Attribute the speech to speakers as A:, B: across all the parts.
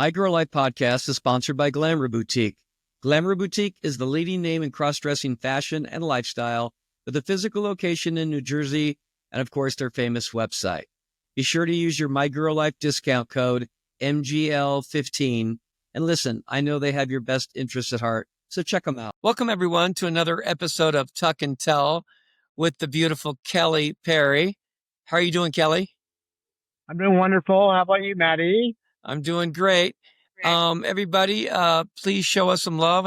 A: My Girl Life podcast is sponsored by Glamour Boutique. Glamour Boutique is the leading name in cross-dressing fashion and lifestyle with a physical location in New Jersey and, of course, their famous website. Be sure to use your My Girl Life discount code MGL15. And listen, I know they have your best interests at heart, so check them out. Welcome, everyone, to another episode of Tuck and Tell with the beautiful Kelli Perry. How are you doing, Kelli?
B: I'm doing wonderful. How about you, Maddie?
A: I'm doing great. Everybody, please show us some love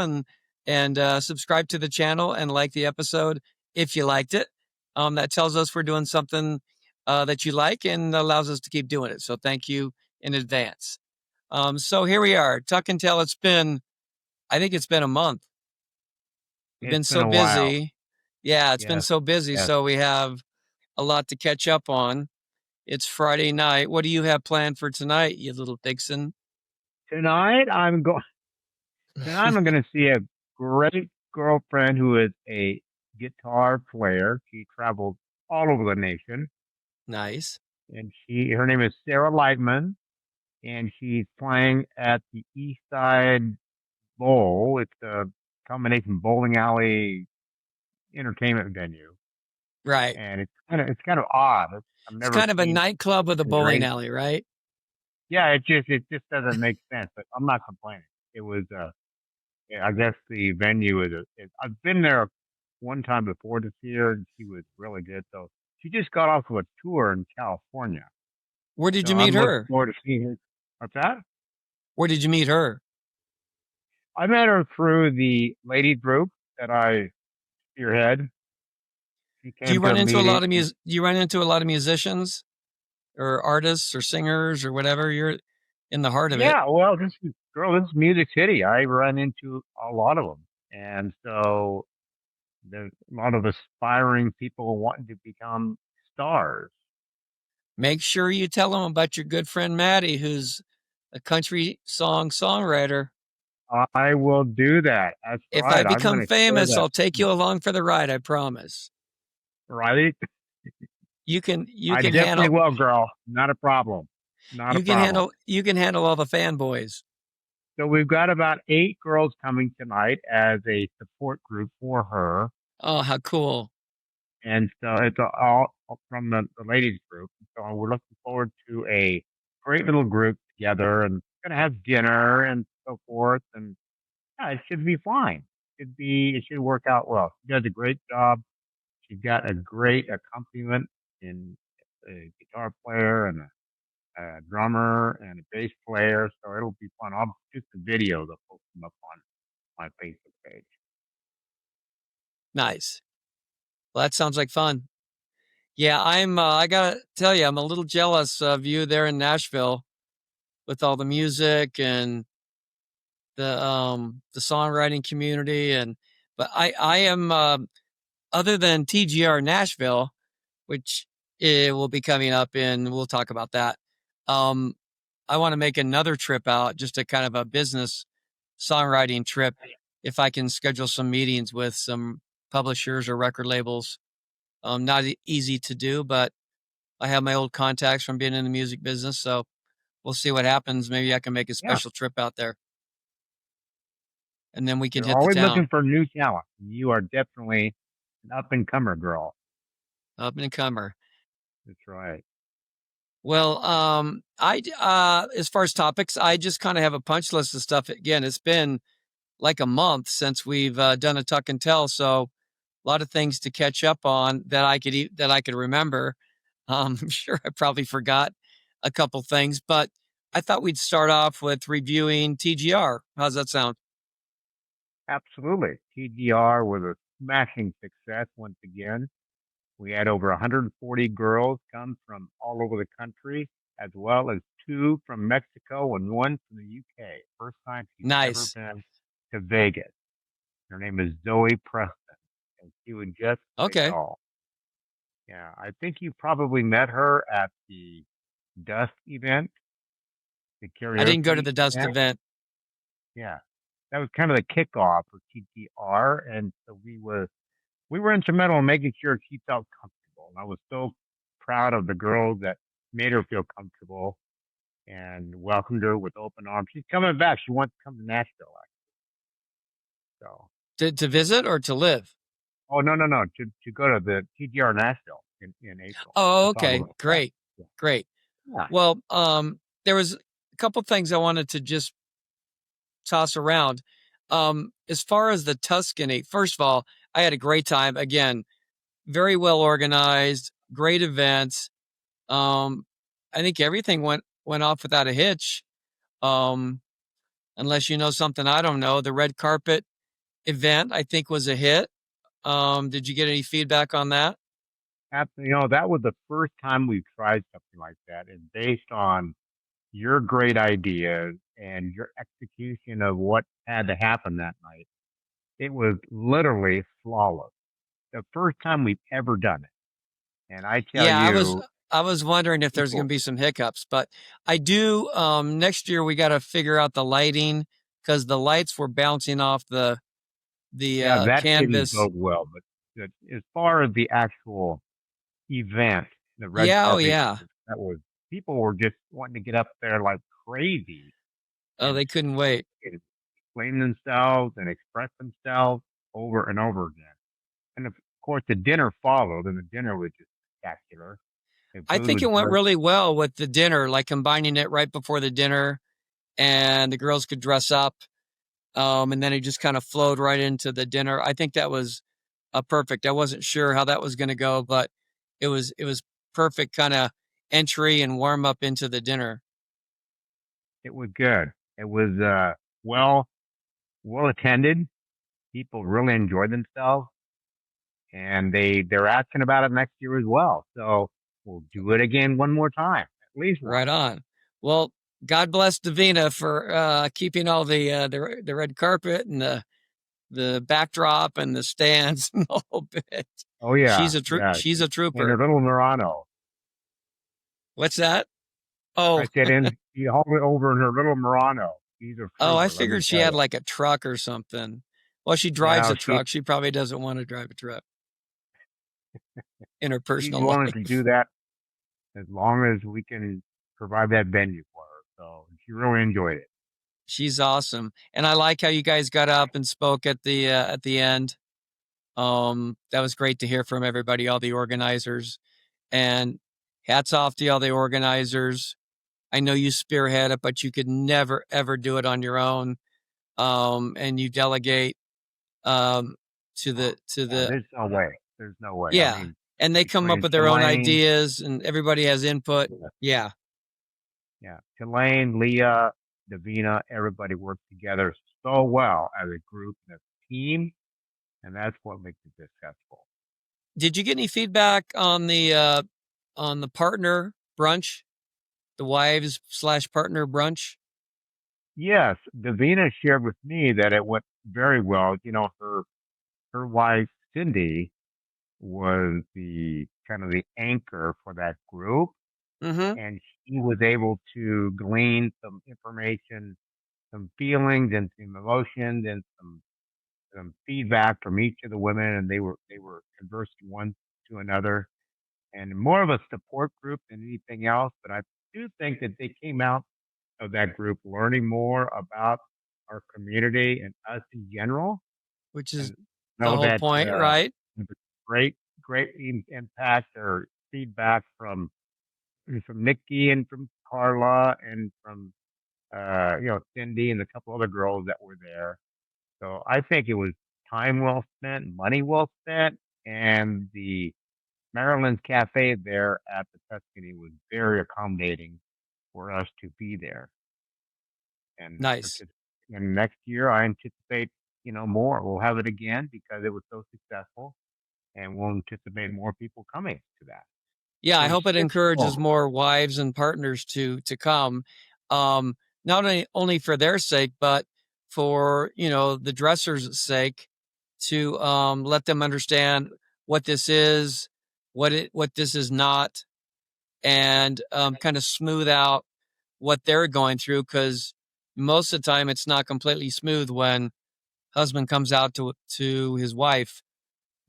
A: and subscribe to the channel and like the episode if you liked it. That tells us we're doing something that you like and allows us to keep doing it. So thank you in advance. So here we are, Tuck and Tell. I think it's been a month. We've been so busy. Yeah, it's been so busy.
B: Yes.
A: So we have a lot to catch up on. It's Friday night. What do you have planned for tonight, you little vixen?
B: Tonight I'm going to see a great girlfriend who is a guitar player. She travels all over the nation.
A: Nice.
B: And her name is Sarah Lightman, and she's playing at the East Side Bowl. It's a combination bowling alley entertainment venue.
A: Right.
B: And it's kind of odd.
A: It's kind of a nightclub with a bowling alley, right?
B: Yeah, it just doesn't make sense, but I'm not complaining. It was I guess the venue I've been there one time before this year, and she was really good. So she just got off of a tour in California.
A: Where did you meet her?
B: Looking forward to seeing her. What's that?
A: Where did you meet her?
B: I met her through the ladies group that I spearhead.
A: Do you run into a lot of musicians or artists or singers or whatever? You're in the heart of it.
B: Yeah, well, this is Music City. I run into a lot of them, and so there's a lot of aspiring people wanting to become stars.
A: Make sure you tell them about your good friend Maddie, who's a country songwriter.
B: I will do that. That's
A: if
B: right.
A: I become famous, I'll take you along for the ride. I promise.
B: Right?
A: You can
B: definitely will, girl. Not a problem.
A: You can handle all the fanboys.
B: So we've got about 8 girls coming tonight as a support group for her.
A: Oh, how cool.
B: And so it's all from the ladies group. So we're looking forward to a great little group together, and going to have dinner and so forth. And yeah, it should be fine. It should work out well. She does a great job. She's got a great accompaniment in a guitar player and a drummer and a bass player. So it'll be fun. I'll shoot the video to post them up on my Facebook page.
A: Nice. Well, that sounds like fun. Yeah, I gotta tell you, I'm a little jealous of you there in Nashville with all the music and the songwriting community. But I am, other than TGR Nashville, which it will be coming up we'll talk about that. I want to make another trip out, just a kind of a business songwriting trip, if I can schedule some meetings with some publishers or record labels. Not easy to do, but I have my old contacts from being in the music business, so we'll see what happens. Maybe I can make a special trip out there, and then we can hit the town.
B: Always looking for new talent. You are definitely an up-and-comer girl.
A: Up-and-comer.
B: That's right.
A: Well, as far as topics, I just kind of have a punch list of stuff. Again, it's been like a month since we've done a Tuck and Tell, so a lot of things to catch up on that I could remember. I'm sure I probably forgot a couple things, but I thought we'd start off with reviewing TGR. How's that sound?
B: Absolutely. TGR was a smashing success once again. We had over 140 girls come from all over the country, as well as 2 from Mexico and 1 from the UK. First time she's ever been to Vegas. Her name is Zoe Preston, and she would just play it all. Yeah, I think you probably met her at the Dust event. The karaoke
A: I didn't go to the Dust event.
B: Yeah, that was kind of the kickoff for TGR, and so we were instrumental in making sure she felt comfortable. And I was so proud of the girls that made her feel comfortable. and welcomed her with open arms. She's coming back. She wants to come to Nashville, actually. So,
A: To visit or to live?
B: oh no, no, no, to go to the TGR Nashville in April
A: Oh,
B: to talk
A: okay.
B: about that.
A: Great.
B: Yeah,
A: Great.
B: yeah,
A: Well, there was a couple things I wanted to just toss around. As far as the Tuscany, first of all, I had a great time. Again, very well organized, great events. Um, I think everything went off without a hitch. Um, unless you know something I don't know. The red carpet event, I think, was a hit. Did you get any feedback on that?
B: absolutely. That was the first time we've tried something like that, and based on your great ideas and your execution of what had to happen that night, it was literally flawless. The first time we've ever done it, and I tell
A: Yeah,
B: you,
A: I was wondering if there's going
B: people,
A: to be some hiccups, but I do. Next year we got to figure out the lighting because the lights were bouncing off the
B: yeah, that didn't
A: canvas.
B: bode well. But as far as the actual event, the red
A: Yeah, oh
B: carpet,
A: yeah.
B: that was people were just wanting to get up there like crazy
A: Oh,
B: and
A: they couldn't wait.
B: explain themselves and express themselves over and over again. And of course, the dinner followed, and the dinner was just spectacular. The
A: I
B: food
A: think
B: was
A: it went
B: great.
A: really well with the dinner, like combining it right before the dinner, and the girls could dress up. And then it just kind of flowed right into the dinner. I think that was perfect. I wasn't sure how that was going to go, but it was perfect kind of entry and warm up into the dinner.
B: It was good. It was well well attended. People really enjoyed themselves, and they're asking about it next year as well. So we'll do it again one more time, at least one.
A: Right on. Well, God bless Davina for keeping all the red carpet and the backdrop and the stands and the whole bit.
B: Oh yeah, yeah.
A: She's a
B: And her
A: trooper.
B: little Murano.
A: What's that? Oh,
B: I said, in she hauled it over in her little Murano. She's a
A: oh, I
B: trooper, let me
A: figured she
B: tell
A: had
B: you.
A: like a truck or something. Well, she drives
B: Now
A: a truck. She probably doesn't want to drive a truck in her
B: she's
A: personal
B: willing to do
A: life.
B: that as long as we can provide that venue for her. So she really enjoyed it.
A: She's awesome, and I like how you guys got up and spoke at the end. That was great to hear from everybody, all the organizers, and hats off to all the organizers. I know you spearhead it, but you could never ever do it on your own. And you delegate um, to
B: Yeah,
A: the
B: there's no way. There's no way. I
A: yeah,
B: mean,
A: and they come up
B: between
A: with their own
B: Tulane,
A: ideas, and everybody has input.
B: yeah,
A: Yeah,
B: yeah, Tulane, Leah, Davina, everybody worked together so well as a group and a team, and that's what makes it successful.
A: did you get any feedback on the partner brunch, the wives slash partner brunch?
B: Yes, Davina shared with me that it went very well. Her wife Cindy was the kind of the anchor for that group,
A: Mm-hmm.
B: and she was able to glean some information, some feelings, and some emotions, and some feedback from each of the women, and they were conversing one to another, and more of a support group than anything else. But I do think that they came out of that group learning more about our community and us in general,
A: Which is
B: and
A: the
B: know
A: whole
B: that
A: point, right?
B: the great impact or feedback from Nikki and from Carla and from Cindy and a couple other girls that were there. So I think it was time well spent, money well spent, and the Maryland's Cafe there at the Tuscany was very accommodating for us to be there. And
A: Nice.
B: and next year, I anticipate more. We'll have it again because it was so successful, and we'll anticipate more people coming to that.
A: Yeah,
B: It
A: I
B: was
A: hope it
B: six
A: encourages
B: rooms.
A: more wives and partners to come, um, not only for their sake, but for the dressers' sake, to let them understand what this is, what this is not, and kind of smooth out what they're going through. Because most of the time, it's not completely smooth when husband comes out to his wife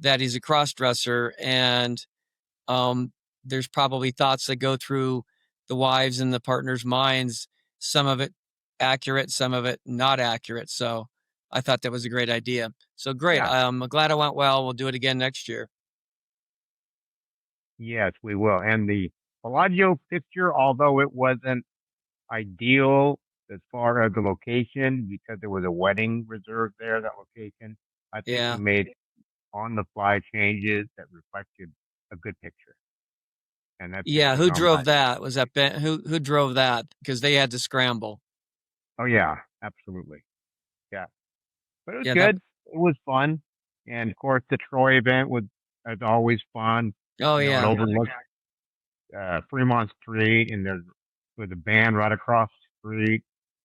A: that he's a cross dresser, and um, there's probably thoughts that go through the wives and the partners' minds, some of it accurate, some of it not accurate. So I thought that was a great idea. So great.
B: Yeah.
A: I'm glad it went well. We'll do it again next year.
B: Yes, we will. And the Bellagio picture, although it wasn't ideal as far as the location because there was a wedding reserved there, that location, I think we
A: Yeah.
B: made on the fly changes that reflected a good picture. And that
A: Yeah.
B: picture's
A: Who
B: owned by
A: drove
B: the
A: that? Was that Ben? Who drove that? Because they had to scramble.
B: Oh yeah, absolutely. Yeah. But it was
A: Yeah. That.
B: good. It was fun. And of course the Troy event was as always fun.
A: Oh
B: You know, it
A: yeah.
B: overlooked Fremont Street, and there's with a band right across the street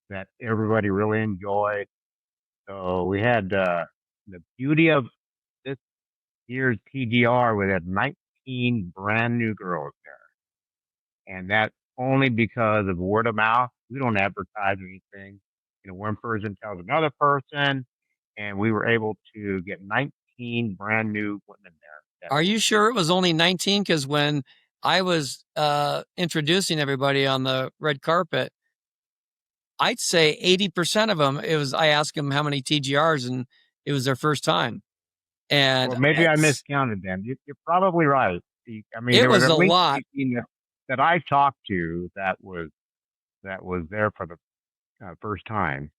B: that everybody really enjoyed. So we had the beauty of this year's TGR. We had 19 brand new girls there, and that only because of word of mouth. We don't advertise anything. You know, one person tells another person, and we were able to get 19 brand new women there.
A: Are you sure it was only 19? Because when I was introducing everybody on the red carpet, I'd say 80% of them, it was, I asked them how many TGRs and it was their first time.
B: Well,
A: And
B: maybe I miscounted them. You're probably right. I mean,
A: it
B: there was
A: was
B: at
A: a
B: least
A: lot.
B: 18 that I talked to that was there for the first time.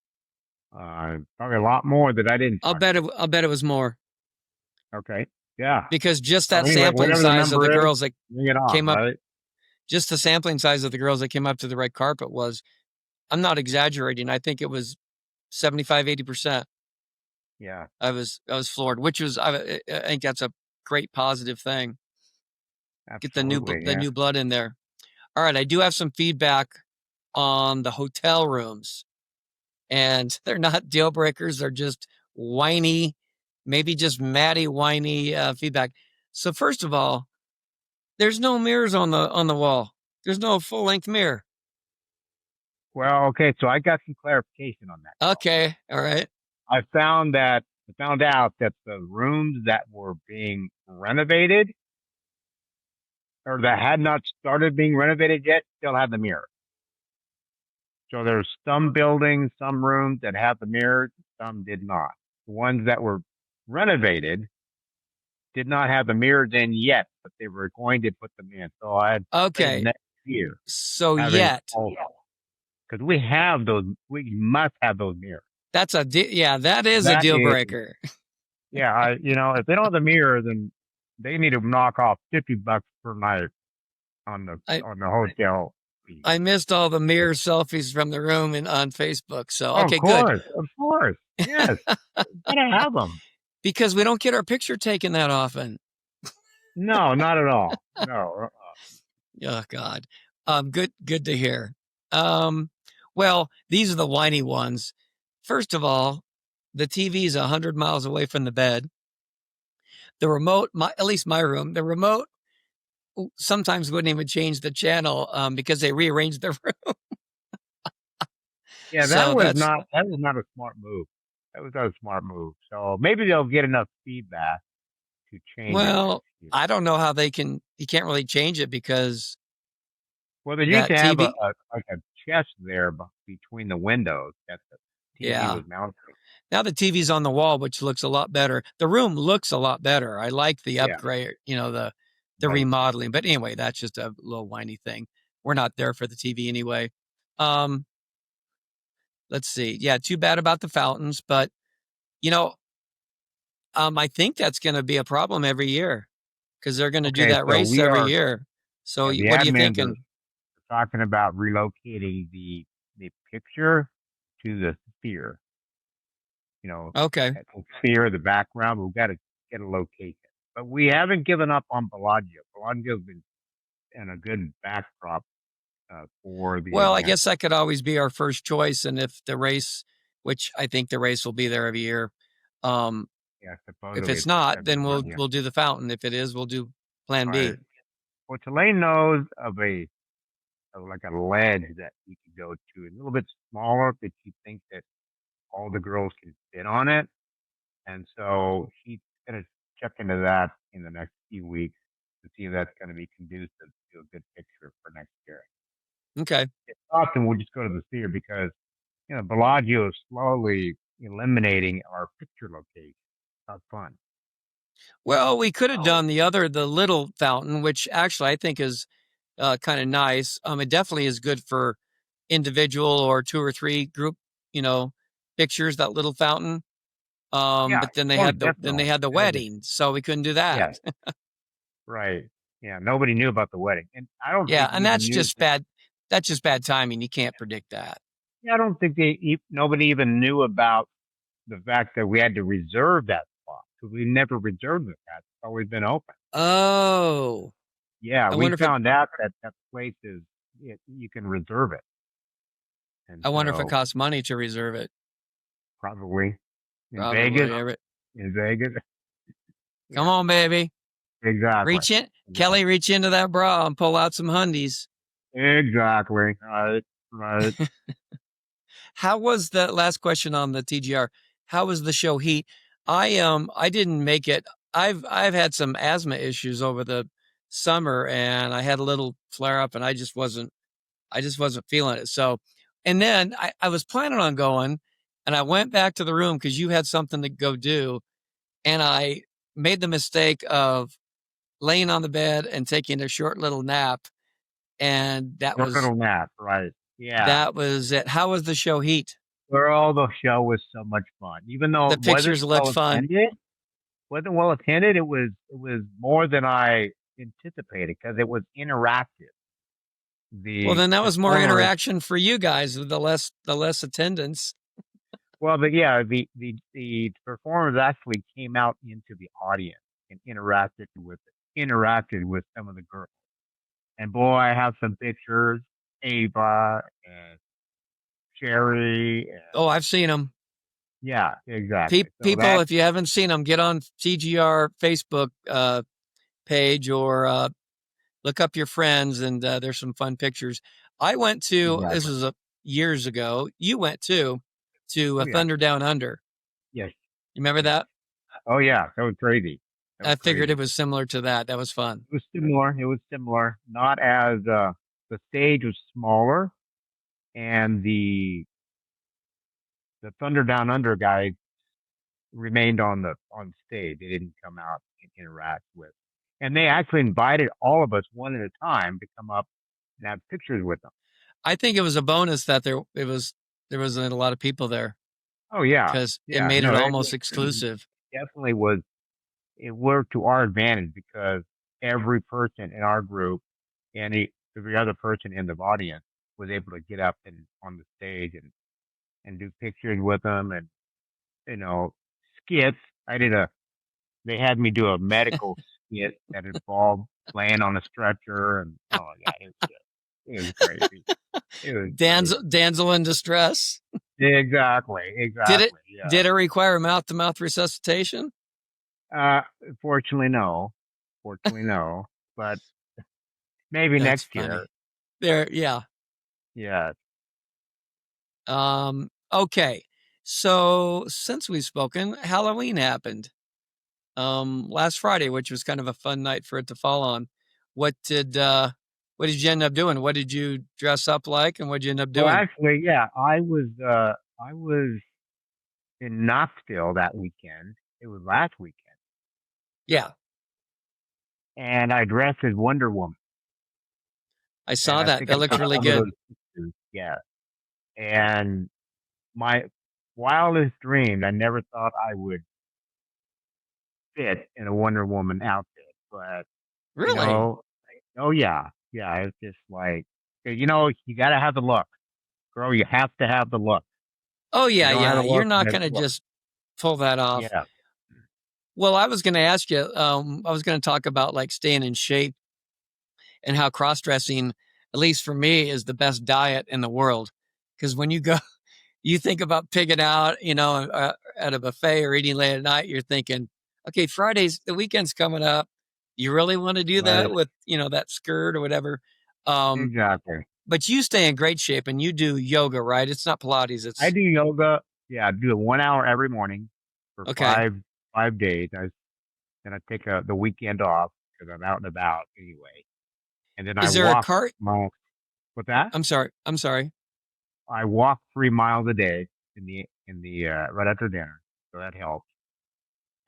B: Probably a lot more that I didn't talk
A: I'll bet it was more
B: to. Okay, yeah.
A: because just
B: So
A: that
B: anyway,
A: sampling
B: whatever the
A: size of the
B: number is,
A: girls that
B: bring it on,
A: came up,
B: right?
A: just the sampling size of the girls that came up to the red carpet was, I'm not exaggerating. I think it was 75, 80%.
B: Yeah,
A: I was floored, which was, I think that's a great positive thing. Get
B: absolutely.
A: the
B: Yeah.
A: new blood in there. All right. I do have some feedback on the hotel rooms, and they're not deal breakers. They're just whiny, maybe just Maddie whiny feedback. So first of all, there's no mirrors on the wall. There's no full length mirror.
B: Well, okay. So I got some clarification on that.
A: Okay, all right.
B: I found out that the rooms that were being renovated or that had not started being renovated yet still had the mirror. So there's some buildings, some rooms that have the mirrors, some did not. The ones that were renovated did not have the mirrors in yet, but they were going to put them in. So I had
A: Okay,
B: next year
A: so
B: having
A: yet
B: all because we have those, we must have those mirrors.
A: that's yeah, that is a
B: That
A: deal
B: is,
A: breaker.
B: yeah, if they don't have the mirror, then they need to knock off $50 per night
A: I
B: on the hotel fee.
A: I missed all the mirror selfies from the room and on Facebook. So
B: Oh,
A: okay, good.
B: of course, yes, gotta have them.
A: Because we don't get our picture taken that often.
B: No, not at all. No.
A: Oh God. Good to hear. Um, well, these are the whiny ones. First of all, the TV is 100 miles away from the bed. The remote, at least my room, the remote sometimes wouldn't even change the channel because they rearranged the room.
B: Yeah,
A: So that's,
B: that was not a smart move. That was not a smart move. So maybe they'll get enough feedback to change it next
A: well,
B: year.
A: I don't know how you can't really change it because
B: Well, they used
A: that
B: to have
A: TV,
B: like a chest there between the windows that the TV
A: yeah.
B: was mounted.
A: Now the TV's on the wall, which looks a lot better. The room looks a lot better. I like the
B: Yeah,
A: upgrade, the
B: right.
A: remodeling. But anyway, that's just a little whiny thing. We're not there for the TV anyway. Um, let's see. Yeah, too bad about the fountains, but you know, I think that's going to be a problem every year because they're going to do
B: Okay,
A: that
B: so
A: race every year. So
B: the
A: what are you
B: admins are
A: thinking?
B: talking about relocating the picture to the sphere. You know,
A: Okay.
B: that sphere, the background. We've got to get a location, but we haven't given up on Bellagio. Bellagio's been in a good backdrop for the
A: Well, I
B: event.
A: guess that could always be our first choice. And if the race, which I think the race will be there every year, um,
B: Yeah,
A: if
B: supposedly
A: it's
B: it's
A: not,
B: going to be
A: then
B: fun. Yeah.
A: we'll do the fountain. If it is, we'll do plan
B: All right.
A: B.
B: Well, Tulane knows of like a ledge that you could go to, a little bit smaller, but you think that all the girls can fit on it. And so she's going to check into that in the next few weeks to see if that's going to be conducive to a good picture for next year.
A: Okay.
B: Often we'll just go to the theater because Bellagio is slowly eliminating our picture location. Not fun.
A: Well, we could have
B: Oh
A: done the little fountain, which actually I think is kind of nice. It definitely is good for individual or two or three group, you know, pictures. That little fountain.
B: yeah.
A: But then
B: Oh,
A: they
B: definitely.
A: had the wedding, so we couldn't do that.
B: Yeah. Right. Yeah. Nobody knew about the wedding, and I don't
A: Yeah,
B: think
A: and
B: even knew.
A: That's just bad timing. You can't predict that.
B: Yeah, I don't think nobody even knew about the fact that we had to reserve that spot because we never reserved it. That's always been open.
A: Oh,
B: Yeah,
A: I
B: we
A: wonder if it.
B: found out that that place you can reserve it, and
A: I wonder if it
B: so
A: costs money to reserve it.
B: probably in Vegas,
A: Probably.
B: in Vegas,
A: Come
B: yeah,
A: on, baby.
B: exactly,
A: Reach in,
B: exactly,
A: Kelly. Reach into that bra and pull out some hundies.
B: exactly. Right, right.
A: How was the last question on the TGR? How was the show Heat? I didn't make it. I've had some asthma issues over the summer, and I had a little flare up, and I just wasn't feeling it. So, and then I was planning on going, and I went back to the room because you had something to go do, and I made the mistake of laying on the bed and taking a short little nap, and
B: Short little nap, right? Yeah.
A: that was it. How was the show Heat?
B: Girl, the show was so much fun, even though
A: The
B: it wasn't
A: pictures looked
B: well
A: fun.
B: attended. Wasn't well attended. It was more than I anticipated because it was interactive.
A: Well,
B: The
A: then that was more
B: performers,
A: interaction for you guys with the less attendance.
B: well, but yeah, the performers actually came out into the audience and interacted with some of the girls. And boy, I have some pictures. Ava and Sherry, and
A: Oh, I've seen them.
B: yeah, exactly. So
A: People,
B: that
A: if you haven't seen them, get on TGR Facebook page or look up your friends, and there's some fun pictures. I went to this
B: exactly.
A: was years ago. You went to
B: Oh
A: a
B: yeah,
A: Thunder Down Under.
B: yes,
A: You remember
B: yes.
A: that?
B: Oh yeah, that was crazy. That was
A: I figured it
B: crazy.
A: was similar to that. That was fun.
B: It was similar. It was similar. Not as the stage was smaller, and the Thunder Down Under guys remained on stage. They didn't come out and interact with. And they actually invited all of us one at a time to come up and have pictures with them.
A: I think it was a bonus that there wasn't a lot of people there
B: Oh yeah,
A: because it
B: yeah.
A: made it
B: No,
A: almost
B: it
A: exclusive.
B: definitely was. It worked to our advantage because every person in our group and every other person in the audience was able to get up and on the stage and do pictures with them and you know skits. I did a They had me do a medical skit that involved laying on a stretcher, and oh yeah, it was crazy. It was crazy.
A: Damsel in distress.
B: Exactly,
A: Did it
B: exactly. Yeah.
A: did it require mouth to mouth resuscitation?
B: Uh, fortunately, no. Fortunately, no. But maybe
A: That's
B: next
A: funny.
B: year.
A: There, yeah.
B: Yeah.
A: Okay. So since we've spoken, Halloween happened last Friday, which was kind of a fun night for it to fall on. What did uh what did you end up doing? What did you dress up like, and what did you end up
B: Well,
A: doing?
B: actually, yeah, I was in Knoxville that weekend. It was last weekend,
A: Yeah,
B: and I dressed as Wonder Woman,
A: I
B: and
A: saw
B: I
A: that.
B: think I
A: That looked
B: took
A: really
B: some of
A: good.
B: those pictures. Yeah, and my wildest dreams, I never thought I would fit in a Wonder Woman outfit, but you
A: Really?
B: know, oh yeah, yeah, it's just like you got to have the look, girl. You have to have the look.
A: Oh
B: You
A: yeah,
B: don't have
A: yeah.
B: the
A: You're
B: look, you
A: not
B: have
A: gonna
B: the look.
A: just pull that off.
B: Yeah.
A: Well, I was gonna ask you, I was gonna talk about like staying in shape and how cross dressing, at least for me, is the best diet in the world. Because when you go, you think about pigging out, at a buffet or eating late at night, you're thinking, okay, the weekend's coming up. You really want to do that
B: Right.
A: with, that skirt or whatever. Um,
B: Exactly.
A: but you stay in great shape and you do yoga, right? It's not Pilates.
B: I
A: It's
B: do yoga. Yeah, I do it 1 hour every morning for
A: okay.
B: five days. Then I take the weekend off because I'm out and about anyway, and then I
A: Is there a
B: walk
A: cart?
B: miles. With that,
A: I'm sorry. I'm sorry.
B: I walk 3 miles a day in the right after dinner, so that helps.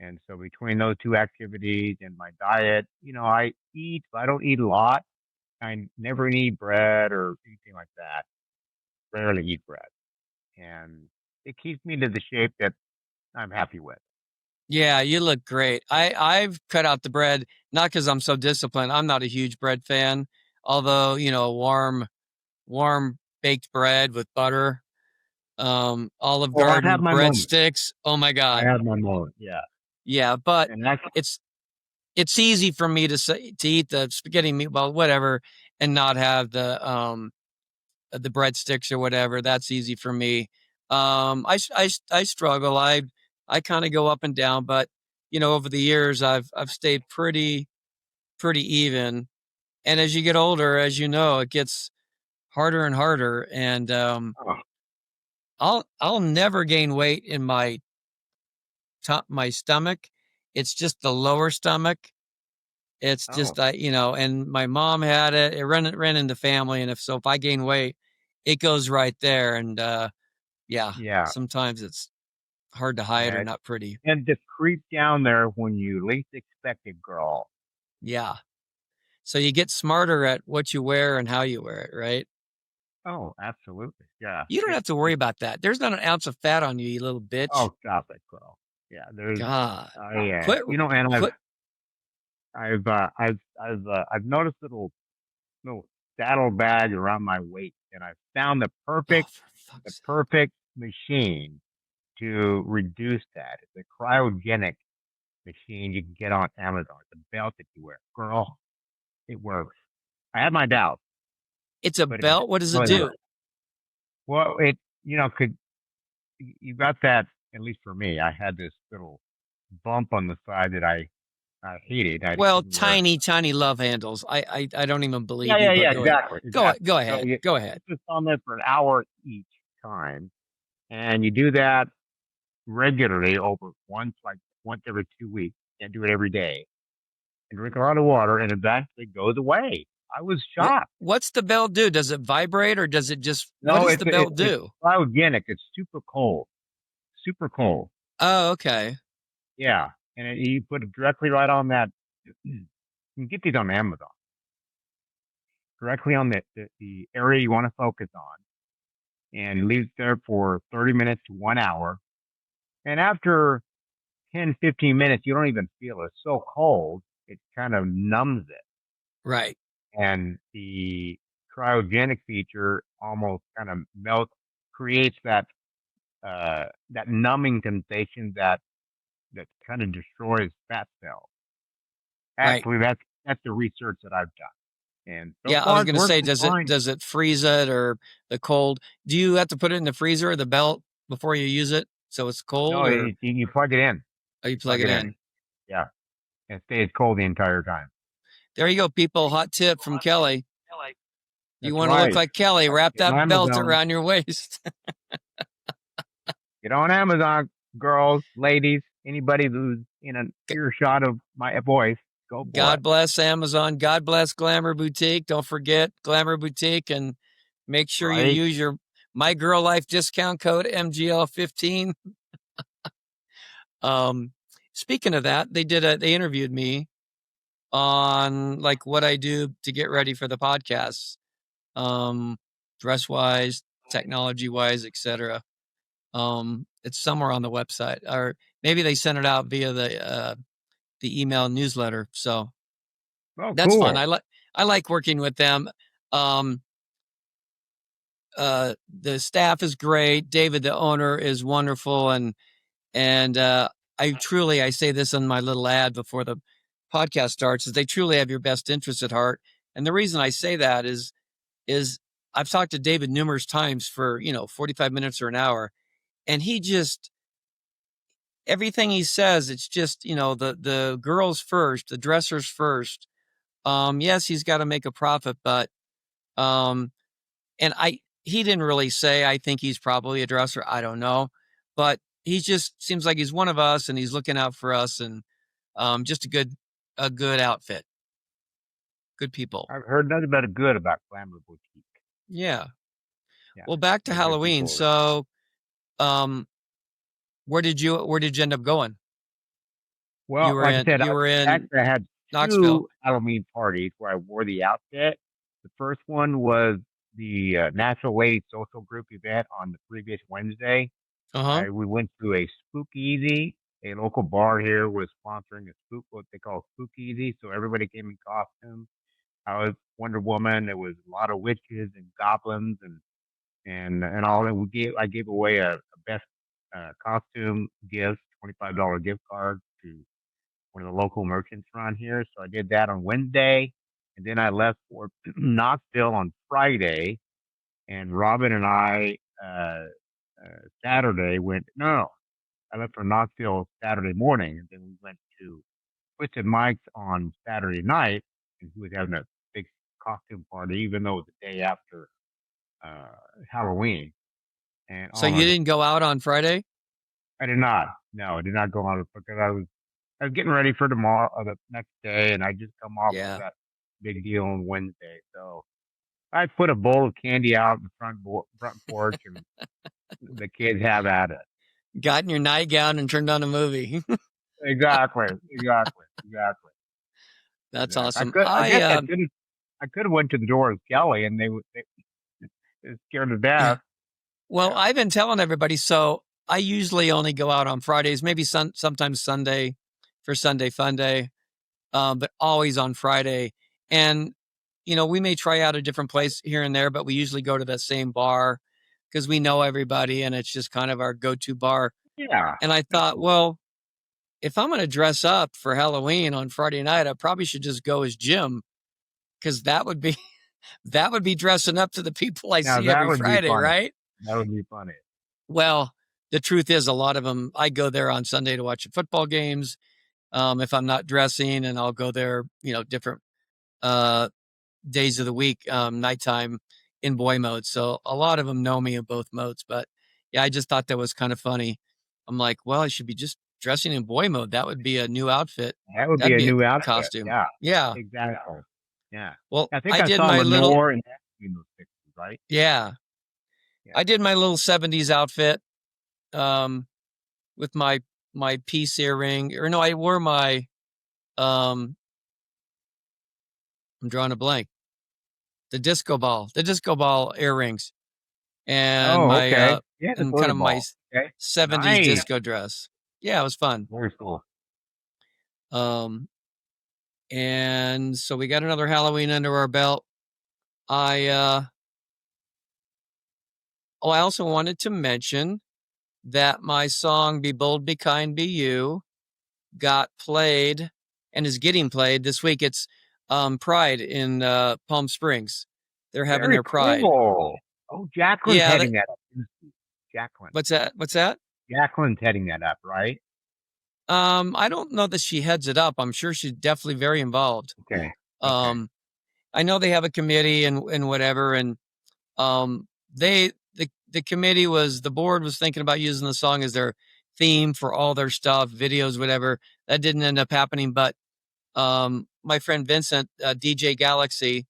B: And so between those two activities and my diet, I eat, but I don't eat a lot. I never eat bread or anything like that. Rarely eat bread, and it keeps me to the shape that I'm happy with.
A: Yeah, you look great. I've cut out the bread not because I'm so disciplined. I'm not a huge bread fan, although warm baked bread with butter, Olive
B: Oh, I have
A: Garden
B: my moments.
A: breadsticks. Oh my
B: I
A: God.
B: have my moments. Yeah,
A: Yeah, but
B: and that's
A: it's it's easy for me to eat the spaghetti meatball, whatever, and not have the breadsticks or whatever. That's easy for me. I struggle. I kind of go up and down, but over the years, I've stayed pretty even. And as you get older, as you know, it gets harder and harder. And
B: oh,
A: I'll never gain weight in my stomach. It's just the lower stomach. It's
B: oh,
A: just and my mom had it. It ran in the family, and if I gain weight, it goes right there. And yeah,
B: yeah,
A: sometimes it's hard to hide or
B: yeah.
A: not pretty.
B: And just creep down there when you least expect it, girl.
A: Yeah. So you get smarter at what you wear and how you wear it, right?
B: Oh, absolutely. Yeah.
A: You don't have to worry
B: It
A: about that. There's not an ounce of fat on you, you little bitch.
B: oh, stop it, girl. Yeah, there's
A: God.
B: yeah,
A: Quit
B: and
A: quit.
B: I've noticed little saddle bag around my waist, and I found
A: Oh, for
B: the
A: fuck's sake.
B: perfect machine to reduce that. It's a cryogenic machine you can get on Amazon. It's a belt that you wear. Girl, it works. I had my doubts,
A: It's a
B: but it
A: belt. What does it
B: really
A: do?
B: works. Well, could you got that? At least for me, I had this little bump on the side that I hated. I
A: Well,
B: couldn't wear.
A: tiny, tiny love handles. I don't even
B: Yeah,
A: believe you,
B: yeah,
A: but
B: yeah,
A: go ahead.
B: exactly, exactly.
A: Go
B: So
A: ahead. Go
B: you
A: ahead.
B: put this on there for an hour each time, and you do that regularly over once every 2 weeks. And do it every day, and drink a lot of water, and eventually it goes away. I was shocked.
A: What's the belt do? Does it vibrate or does it just what
B: No,
A: does the belt
B: it's
A: do?
B: cryogenic. It's super cold, super cold.
A: Oh, okay.
B: Yeah, and you put it directly right on that. You can get these on Amazon, directly on the area you want to focus on, and leave it there for 30 minutes to 1 hour. And after 10, 15 minutes, you don't even feel it. It's so cold, it kind of numbs it.
A: Right.
B: And the cryogenic feature almost kind of creates that numbing sensation that kind of destroys fat cells.
A: Right.
B: Actually, that's the research that I've done, and so
A: Yeah, I was
B: far it's
A: gonna say,
B: working fine.
A: does it freeze it or the cold? Do you have to put it in the freezer or the belt before you use it so it's cold,
B: No,
A: or
B: you plug it in.
A: oh, you
B: You
A: plug
B: plug
A: it
B: it in.
A: in?
B: Yeah, and it stays cold the entire time.
A: There you go, people. Hot tip from Kelly. You
B: That's
A: want to look
B: right.
A: like Kelly? Wrap
B: Get on
A: that belt
B: Amazon.
A: around your waist.
B: Get on Amazon, girls, ladies, anybody who's in an earshot of my voice. Go for it.
A: God bless Amazon. God bless Glamour Boutique. Don't forget Glamour Boutique and make sure you
B: Right?
A: use your My Girl Life discount code MGL15. Um, Speaking of that, they interviewed me on like what I do to get ready for the podcast, um, dress wise, technology wise, etc. It's somewhere on the website, or maybe they sent it out via the email newsletter. So
B: Oh,
A: that's fun.
B: cool.
A: I like working with them. Um, the staff is great. David, the owner, is wonderful, and I say this in my little ad before the podcast starts, is they truly have your best interest at heart. And the reason I say that is I've talked to David numerous times for 45 minutes or an hour, and he just everything he says, it's just the girls first, the dressers first. Yes, he's got to make a profit, but um, and he didn't really say I think he's probably a dresser. I don't know, but he just seems like he's one of us, and he's looking out for us, and just a good outfit, good people.
B: I've heard nothing but good about Glamour Boutique.
A: Yeah.
B: Yeah,
A: Well, back to
B: they're good
A: Halloween.
B: people.
A: So, um, where did you end up going?
B: Well, like I said,
A: You were in
B: I had
A: Knoxville.
B: two Halloween parties where I wore the outfit. The first one was the National Lady Social Group event on the previous Wednesday.
A: Uh-huh.
B: We went to a Speakeasy. A local bar here was sponsoring what they call Speakeasy. So everybody came in costume. I was Wonder Woman. There was a lot of witches and goblins and all. And I gave away a best costume gift, $25 gift card to one of the local merchants around here. So I did that on Wednesday, and then I left for Knoxville on Friday. And Robin and I Saturday went. No, I left for Knoxville Saturday morning, and then we went to Twisted Mike's on Saturday night, and he was having a big costume party, even though it was the day after uh, Halloween. And
A: So
B: oh
A: you
B: my God,
A: didn't go out on Friday?
B: I did not. No, I did not go out because I was getting ready for tomorrow, the next day, and I just come off of
A: Yeah.
B: that big deal on Wednesday. So I put a bowl of candy out in the front porch, and the kids have at it.
A: Got in your nightgown and turned on a movie.
B: Exactly, exactly, exactly,
A: That's
B: exactly.
A: awesome.
B: I guess I could have went to the door of Kelly, and they scared to death.
A: Well,
B: Yeah,
A: I've been telling everybody, so I usually only go out on Fridays, maybe sometimes Sunday for Sunday Fun Day, but always on Friday. And, we may try out a different place here and there, but we usually go to the same bar because we know everybody and it's just kind of our go-to bar.
B: yeah,
A: And I thought,
B: absolutely.
A: well, if I'm going to dress up for Halloween on Friday night, I probably should just go as Jim because that would be dressing up to the people I
B: Now
A: see
B: that
A: every
B: would be
A: Friday,
B: funny.
A: right?
B: That would be funny.
A: Well, the truth is, a lot of them, I go there on Sunday to watch the football games. If I'm not dressing, and I'll go there, different uh, days of the week, nighttime in boy mode. So a lot of them know me in both modes. But yeah, I just thought that was kind of funny. I'm like, well, I should be just dressing in boy mode. That would be a new outfit.
B: That would be
A: That'd
B: a
A: be a
B: new outfit.
A: costume.
B: Yeah,
A: Yeah.
B: exactly. Yeah.
A: Well,
B: I think
A: I
B: I
A: did
B: saw
A: my little,
B: Lenore and Ashley in those pictures, right?
A: yeah,
B: Yeah.
A: I did my little 70s outfit. Um, with my piece earring, or no, I wore my um I'm drawing a blank. The disco ball earrings and
B: Oh,
A: my
B: okay. Yeah, the
A: and kind
B: booty
A: of my
B: ball. Okay.
A: 70s
B: Nice.
A: disco dress. Yeah, it was fun.
B: Very cool.
A: Um and so we got another Halloween under our belt. I I also wanted to mention that my song Be Bold, Be Kind, Be You got played and is getting played this week. It's Pride in Palm Springs. They're having
B: Very
A: their Pride.
B: cool. Oh, Jacqueline's
A: Yeah,
B: heading that up. Jacqueline.
A: what's that? What's that?
B: Jacqueline's heading that up, right?
A: I don't know that she heads it up. I'm sure she's definitely very involved.
B: Okay. Okay.
A: Um, I know they have a committee and whatever, and the committee the board was thinking about using the song as their theme for all their stuff, videos, whatever. That didn't end up happening, but my friend Vincent, DJ Galaxy,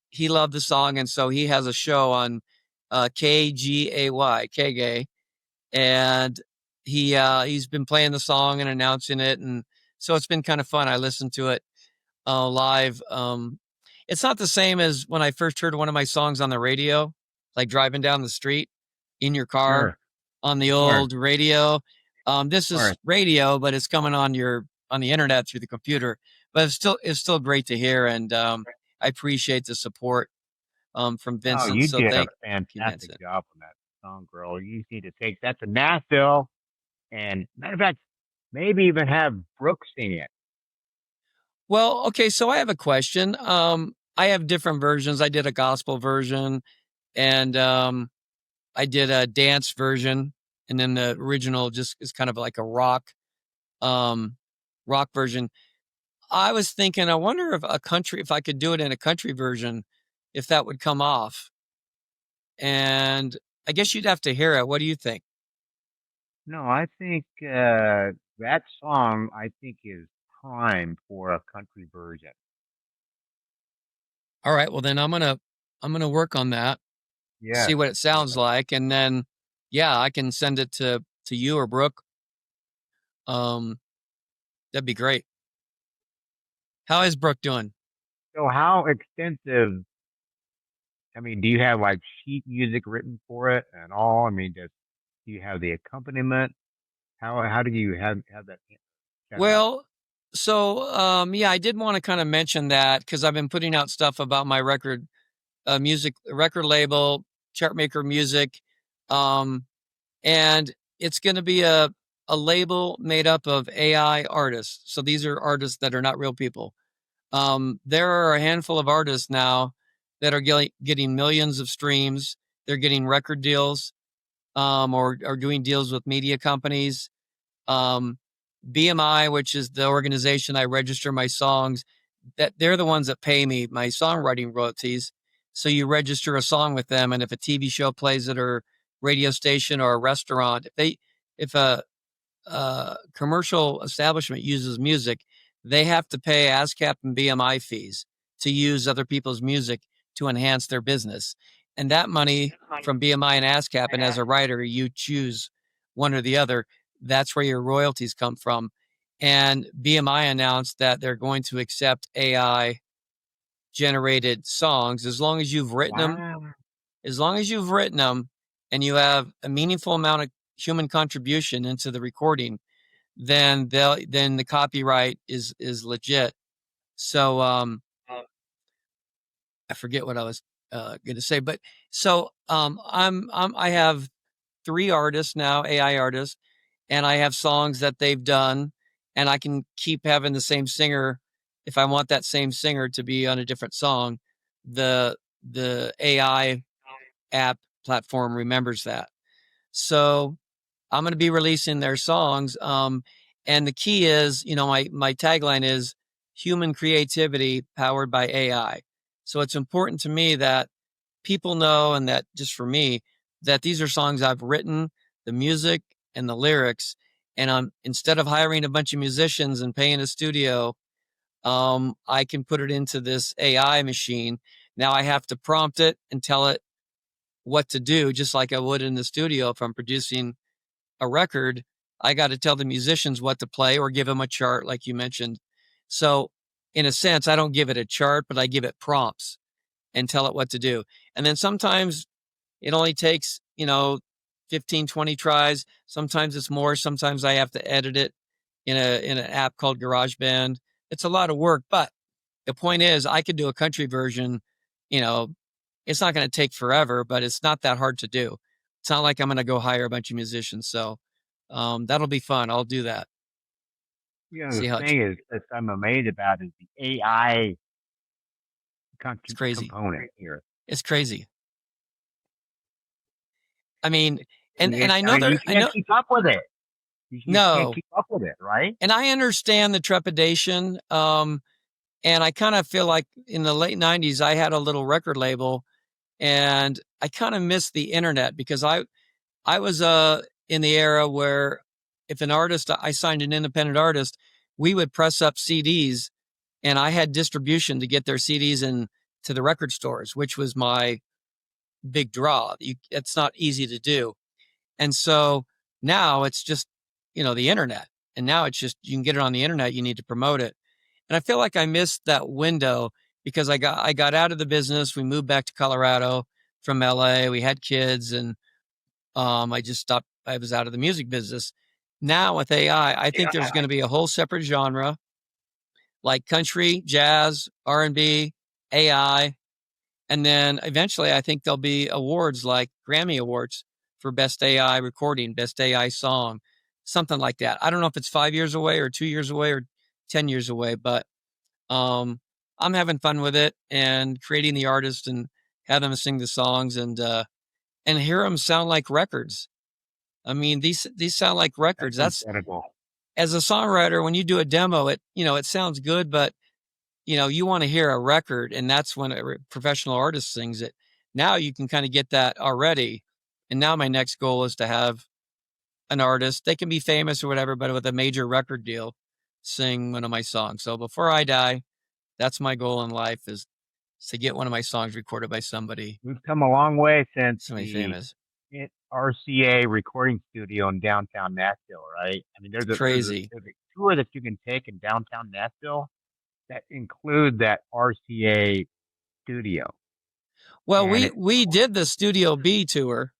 A: he loved the song, and so he has a show on KGAY, and he's been playing the song and announcing it, and so it's been kind of fun. I listened to it live. It's not the same as when I first heard one of my songs on the radio, like driving down the street in your car
B: Sure.
A: on the
B: Sure.
A: old radio. This
B: Sure.
A: is radio, but it's coming on the internet through the computer. But it's still great to hear, and I appreciate the support from
B: Oh,
A: Vincent.
B: you
A: So
B: did a
A: thank you,
B: fantastic
A: Vincent.
B: job on that song, girl. You need to take that to Nashville, and matter of fact, maybe even have Brooke sing it.
A: Well, okay, so I have a question. I have different versions. I did a gospel version, and I did a dance version, and then the original just is kind of like a um, rock version. I was thinking, I wonder if I could do it in a country version, if that would come off. And I guess you'd have to hear it. What do you think?
B: No, I think that song I think is prime for a country version.
A: All right, well then I'm gonna work on that, see
B: Yes,
A: what it sounds
B: yes.
A: like, and then yeah, I can send it to you or Brooke. Um, that'd be great. How is Brooke doing?
B: So how extensive, I mean, do you have like sheet music written for it and all? I mean, do you have the accompaniment? How do you have that set up?
A: Well, so yeah, I did want to kind of mention that because I've been putting out stuff about my record, music record label, Chartmaker Music, um, and it's going to be a label made up of AI artists. So these are artists that are not real people. There are a handful of artists now that are getting millions of streams. They're getting record deals, or doing deals with media companies. Um, BMI, which is the organization I register my songs, that they're the ones that pay me my songwriting royalties. So you register a song with them, and if a TV show plays it, or radio station, or a restaurant, if a commercial establishment uses music, they have to pay ASCAP and BMI fees to use other people's music to enhance their business. And that money from BMI and ASCAP, and as a writer, you choose one or the other. That's where your royalties come from. And BMI announced that they're going to accept AI generated songs as long as you've written them,
B: Wow.
A: as long as you've written them and you have a meaningful amount of human contribution into the recording, then the copyright is legit. So I forget what I was going to say, but so I have 3 artists now, AI artists, and I have songs that they've done, and I can keep having the same singer if I want that same singer to be on a different song. The AI app platform remembers that. So I'm going to be releasing their songs. And the key is, my tagline is human creativity powered by AI. So it's important to me that people know, and that just for me, that these are songs I've written, the music and the lyrics. And instead of hiring a bunch of musicians and paying a studio, I can put it into this AI machine. Now I have to prompt it and tell it what to do, just like I would in the studio if I'm producing a record. I got to tell the musicians what to play or give them a chart, like you mentioned. So, in a sense, I don't give it a chart, but I give it prompts and tell it what to do. And then sometimes it only takes, 15, 20 tries. Sometimes it's more. Sometimes I have to edit it in an app called GarageBand. It's a lot of work, but the point is I could do a country version, you know, it's not going to take forever, but it's not that hard to do. It's not like I'm going to go hire a bunch of musicians. So that'll be fun. I'll do that.
B: You know, the
A: See how
B: thing is that I'm amazed about is the AI
A: it's crazy.
B: component here.
A: It's crazy. I mean, and I
B: I
A: know
B: mean, you
A: I
B: can't
A: know,
B: keep up with it. You can't
A: no,
B: keep up with it, right?
A: and I understand the trepidation. And I kind of feel like in the late 90s, I had a little record label, and I kind of missed the internet because I was in the era where if an artist, I signed an independent artist, we would press up CDs, and I had distribution to get their CDs in to the record stores, which was my big draw. It's not easy to do. And so now it's just, the internet. And now it's just, you can get it on the internet. You need to promote it. And I feel like I missed that window because I got out of the business. We moved back to Colorado from LA. We had kids, and I just stopped. I was out of the music business. Now with AI, I think there's going to be a whole separate genre like country, jazz, R&B, AI, and then eventually I think there'll be awards like Grammy Awards for best AI recording, best AI song, something like that. I don't know if it's 5 years away or 2 years away or 10 years away, but um, I'm having fun with it and creating the artist and have them sing the songs and hear them sound like records. I mean, these sound like
B: That's
A: records. That's
B: incredible.
A: as a songwriter, when you do a demo, it sounds good, but you want to hear a record, and that's when a professional artist sings it. Now you can kind of get that already. And now my next goal is to have an artist, they can be famous or whatever, but with a major record deal, sing one of my songs. So before I die, that's my goal in life, is to get one of my songs recorded by
B: We've come a long way since
A: somebody
B: the
A: famous.
B: RCA recording studio in downtown Nashville, right? I mean,
A: It's crazy.
B: there's a tour that you can take in downtown Nashville that include that RCA studio.
A: Well,
B: And
A: we did the Studio B tour.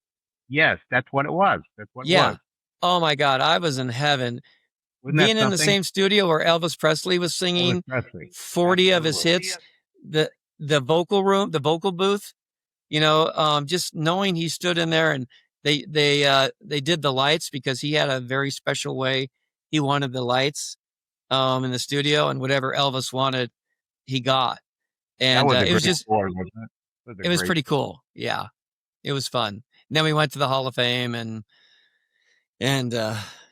B: yes, that's what it was. That's what it
A: Yeah.
B: was.
A: Oh my God, I was in heaven.
B: Wasn't that
A: Being in the
B: something?
A: same studio where Elvis Presley was
B: Elvis
A: singing
B: Presley.
A: 40 of his
B: Absolutely.
A: hits, the vocal room, the vocal booth, just knowing he stood in there and they did the lights because he had a very special way he wanted the lights in the studio, and whatever Elvis wanted, he got.
B: That
A: And
B: was a
A: it was
B: great
A: just
B: tour, wasn't it? It was a
A: it was
B: great
A: pretty
B: tour.
A: cool. Yeah, it was fun. And then we went to the Hall of Fame, and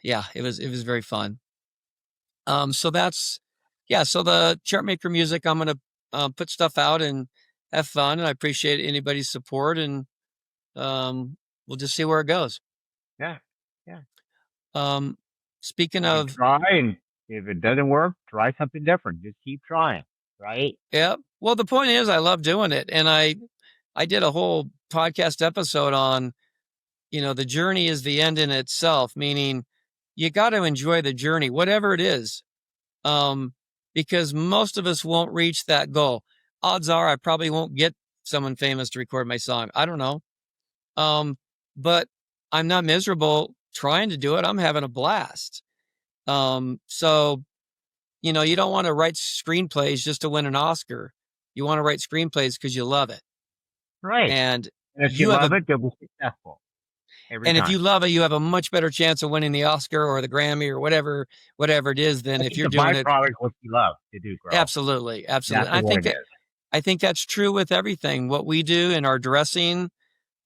A: yeah, it was very fun. So that's yeah. So the Chartmaker music, I'm gonna put stuff out and have fun, and I appreciate anybody's support, and we'll just see where it goes.
B: Yeah. Yeah.
A: Um, speaking
B: You
A: of,
B: try, and if it doesn't work, try something different. Just keep trying, right?
A: yeah, well, the point is, I love doing it, and I did a whole podcast episode on, the journey is the end in itself, meaning you got to enjoy the journey, whatever it is, um, because most of us won't reach that goal. Odds are, I probably won't get someone famous to record my song. I don't know, but I'm not miserable trying to do it. I'm having a blast. So you don't want to write screenplays just to win an Oscar. You want to write screenplays because you love it.
B: Right.
A: And
B: And if you
A: you have
B: love
A: a
B: it, you'll be successful every
A: and if
B: time.
A: you love it, you have a much better chance of winning the Oscar or the Grammy or whatever it is than
B: I
A: if
B: think
A: you're
B: the
A: doing it.
B: byproduct is what you love to do, girl.
A: Absolutely, absolutely.
B: Exactly what it is.
A: I think that's true with everything. What we do in our dressing,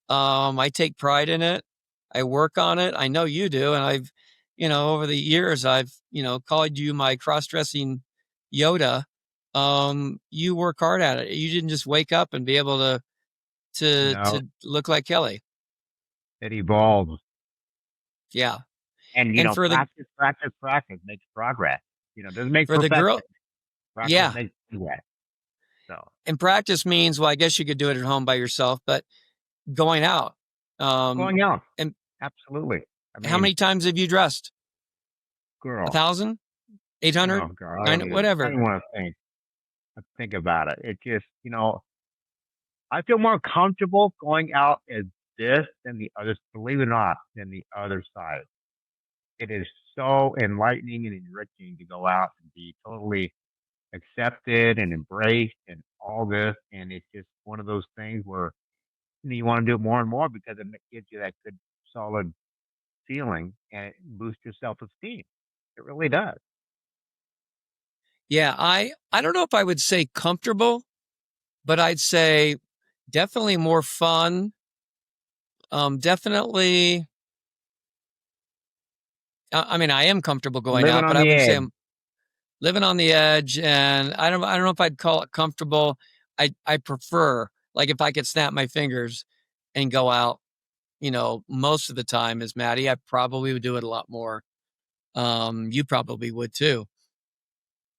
A: I take pride in it. I work on it. I know you do, and over the years, I've called you my cross-dressing Yoda. You work hard at it. You didn't just wake up and be able
B: No,
A: to look like Kelli.
B: it evolves.
A: Yeah,
B: And,
A: and for the
B: practice makes progress. It doesn't make
A: for the girl,
B: perfection. Practice
A: yeah,
B: makes progress. So,
A: and practice means, well, I guess you could do it at home by yourself, but going out.
B: going out.
A: And
B: Absolutely. I
A: how
B: mean,
A: many times have you dressed?
B: girl,
A: 1,000, 800,
B: oh, girl,
A: 9,
B: I
A: whatever.
B: don't want to think about it. It just, I feel more comfortable going out as this than the others, believe it or not, than the other side. It is so enlightening and enriching to go out and be totally accepted and embraced and all this. And it's just one of those things where you want to do it more and more because it gives you that good, solid feeling and it boosts your self esteem. It really does.
A: Yeah, I don't know if I would say comfortable, but I'd say definitely more fun. Definitely. I mean, I am comfortable going
B: Living
A: out, but
B: on
A: I
B: the
A: wouldn't say
B: edge.
A: I'm living on the edge. And I don't know if I'd call it comfortable. I prefer, like, if I could snap my fingers and go out, most of the time as Maddie, I probably would do it a lot more. You probably would too.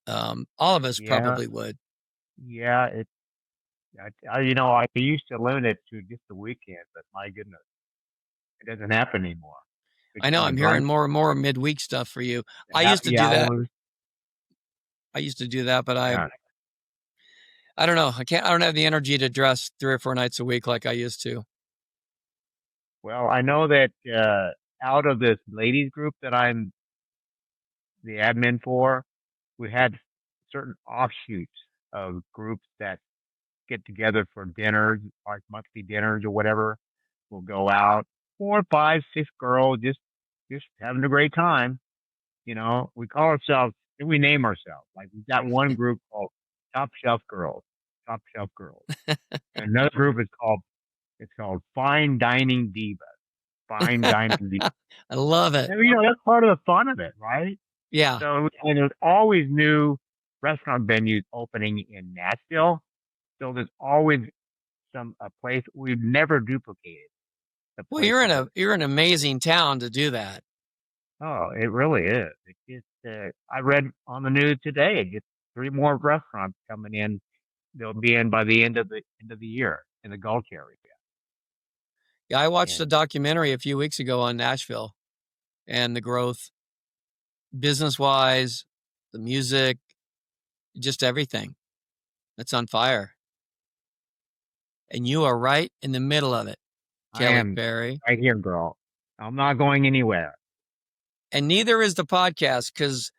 A: All of us
B: Yeah.
A: probably would.
B: Yeah. I used to limit it to just the weekend, but my goodness, it doesn't happen anymore
A: I know
B: between the
A: I'm hearing
B: grind,
A: more and more midweek stuff for you.
B: the
A: I used to
B: happy
A: do that.
B: hours.
A: I used to do that, but
B: Yeah.
A: I don't know. I don't have the energy to dress 3 or 4 nights a week like I used to.
B: Well, I know that out of this ladies group that I'm the admin for, we had certain offshoots of groups that get together for dinners, like monthly dinners or whatever. We'll go out, 4, 5, 6 girls, just having a great time. We call ourselves, and we name ourselves. Like we've got one group called Top Shelf Girls, Top Shelf Girls, and another group is called Fine Dining Divas, Fine Dining Divas.
A: I love it.
B: And, that's part of the fun of it, right?
A: Yeah.
B: So, and there's always new restaurant venues opening in Nashville. So there's always a place we've never duplicated. The
A: Well,
B: place that
A: you're an amazing town to do that.
B: oh, it really is. I read on the news today, just 3 more restaurants coming in they'll be in by the end of the year in the Gulch area.
A: Yeah, I watched a
B: And
A: documentary a few weeks ago on Nashville and the growth, business wise, the music, just everything. It's on fire. And you are right in the middle of it,
B: I
A: Kelly
B: am
A: Perry.
B: right here, girl. I'm not going anywhere.
A: And neither is the podcast because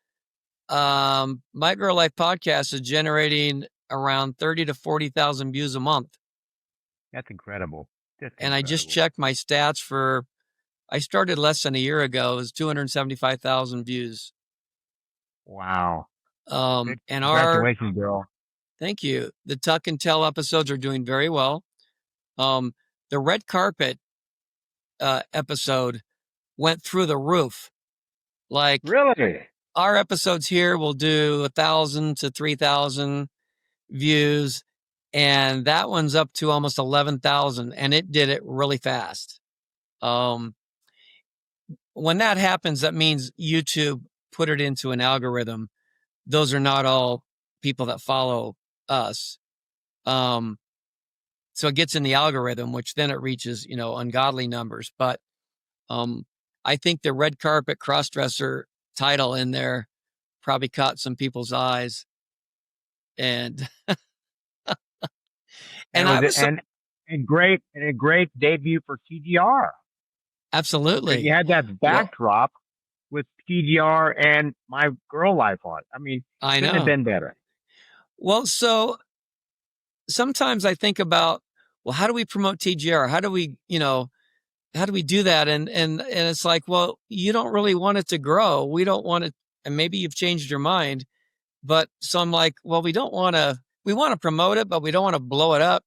A: My Girl Life podcast is generating around 30 to 40,000 views a month.
B: That's incredible. Just
A: And I just
B: incredible.
A: checked my stats I started less than a year ago. It was 275,000 views.
B: Wow. Good.
A: And
B: Congratulations, girl.
A: thank you. The Tuck and Tell episodes are doing very well. Um, the red carpet episode went through the roof. Like
B: Really?
A: our episodes here will do 1,000 to 3,000 views, and that one's up to almost 11,000, and it did it really fast. When that happens, that means YouTube put it into an algorithm. Those are not all people that follow us. So it gets in the algorithm, which then it reaches, ungodly numbers. But I think the red carpet crossdresser title in there probably caught some people's eyes. And
B: And
A: and
B: it was
A: I was
B: a great debut for TGR because you
A: absolutely.
B: had that
A: Well,
B: backdrop with TGR and My Girl Life on it. I mean,
A: I
B: couldn't have
A: know.
B: been better.
A: Well, so sometimes I think about, well, how do we promote TGR? How do we do that? And it's like, well, you don't really want it to grow. We don't want it, and maybe you've changed your mind. But so I'm like, well, we want to promote it, but we don't want to blow it up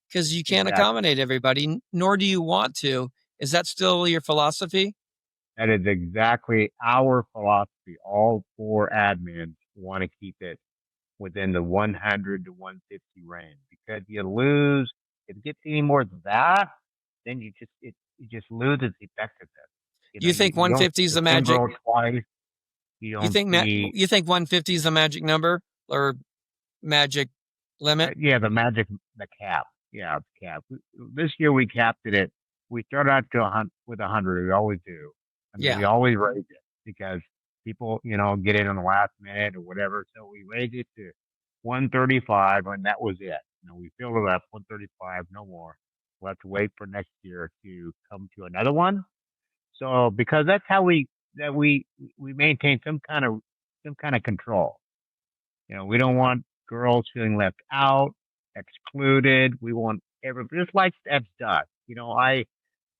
A: because you can't
B: Exactly.
A: accommodate everybody, nor do you want to. Is that still your philosophy?
B: That is exactly our philosophy. All four admins want to keep it within the 100 to 150 range because you lose if it gets any more than that, then it just loses effectiveness.
A: You think
B: You don't
A: 150 is
B: see the
A: the
B: same
A: magic?
B: girl twice. You
A: You
B: don't
A: think
B: see
A: you think 150 is the magic number or magic limit?
B: yeah the cap. Yeah, the cap. This year we capped it at we started out to with 100. We always do, and then we
A: Yeah,
B: always raise it because people get in on the last minute or whatever. So we raised it to 135, and that was it. We filled it up 135, no more. We'll have to wait for next year to come to another one. So because that's how we maintain some kind of control. We don't want girls feeling left out, excluded. We want every just like Steps does.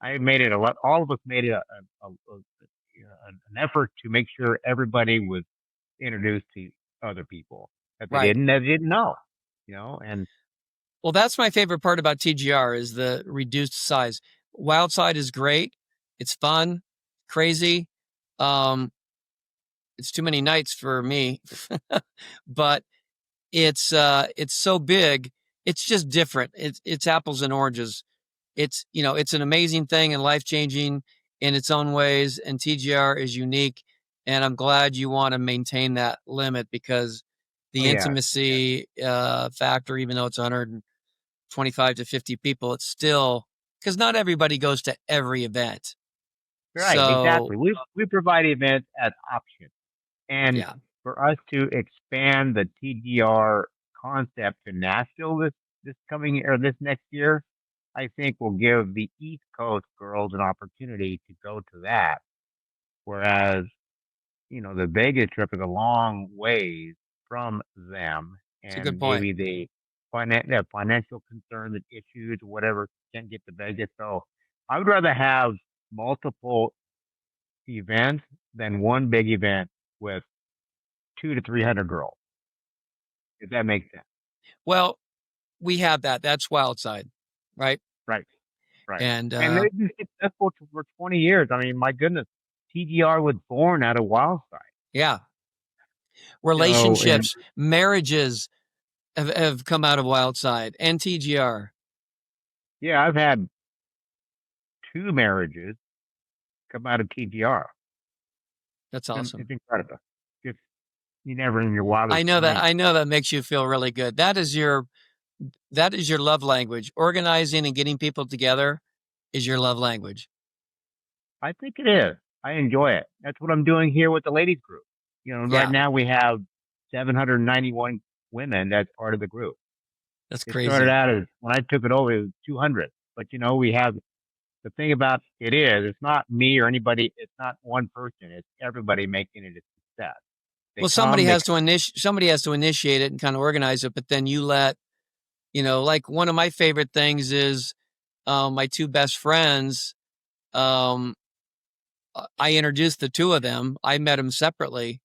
B: I made it a lot. All of us made it an effort to make sure everybody was introduced to other people
A: right.
B: that they didn't know. And
A: Well, that's my favorite part about TGR is the reduced size. Wildside is great. It's fun, crazy. Um, it's too many nights for me, but it's so big. It's just different. It's apples and oranges. It's an amazing thing and life changing in its own ways. And TGR is unique. And I'm glad you want to maintain that limit because
B: oh
A: the
B: yeah, yeah,
A: intimacy factor, even though it's 125 to 50 people, it's still because not everybody goes to every event.
B: right,
A: So
B: exactly. We provide events as options. And
A: yeah,
B: for us to expand the TGR concept to Nashville this coming or this next year, I think will give the East Coast girls an opportunity to go to that. Whereas, the Vegas trip is a long ways from them,
A: it's a good
B: and
A: point.
B: maybe the financial concerns and issues or whatever can't get to Vegas. So I would rather have multiple events than one big event with 200 to 300 girls. If that makes sense.
A: Well, we have that. That's Wildside, right?
B: Right. Right.
A: And
B: And they've been successful for 20 years. I mean, my goodness, TGR was born out of Wildside.
A: yeah,
B: And
A: relationships, marriages have come out of Wildside and TGR.
B: yeah, I've had two marriages come out of TGR.
A: That's
B: It's,
A: awesome.
B: it's incredible. Just you never in your wildest dreams.
A: I know that makes you feel really good. That is your That is your love language. Organizing and getting people together is your love language.
B: I think it is. I enjoy it. That's what I'm doing here with the ladies group. Right
A: Yeah,
B: now we have 791 women that's part of the group.
A: that's
B: It started
A: crazy.
B: out as when I took it over, it was 200. But we have the thing about it is, it's not me or anybody. It's not one person. It's everybody making it a success. They
A: Well,
B: come, they come.
A: somebody has to initiate it and kind of organize it, but then you let, like one of my favorite things is my two best friends. Um, I introduced the two of them. I met them separately,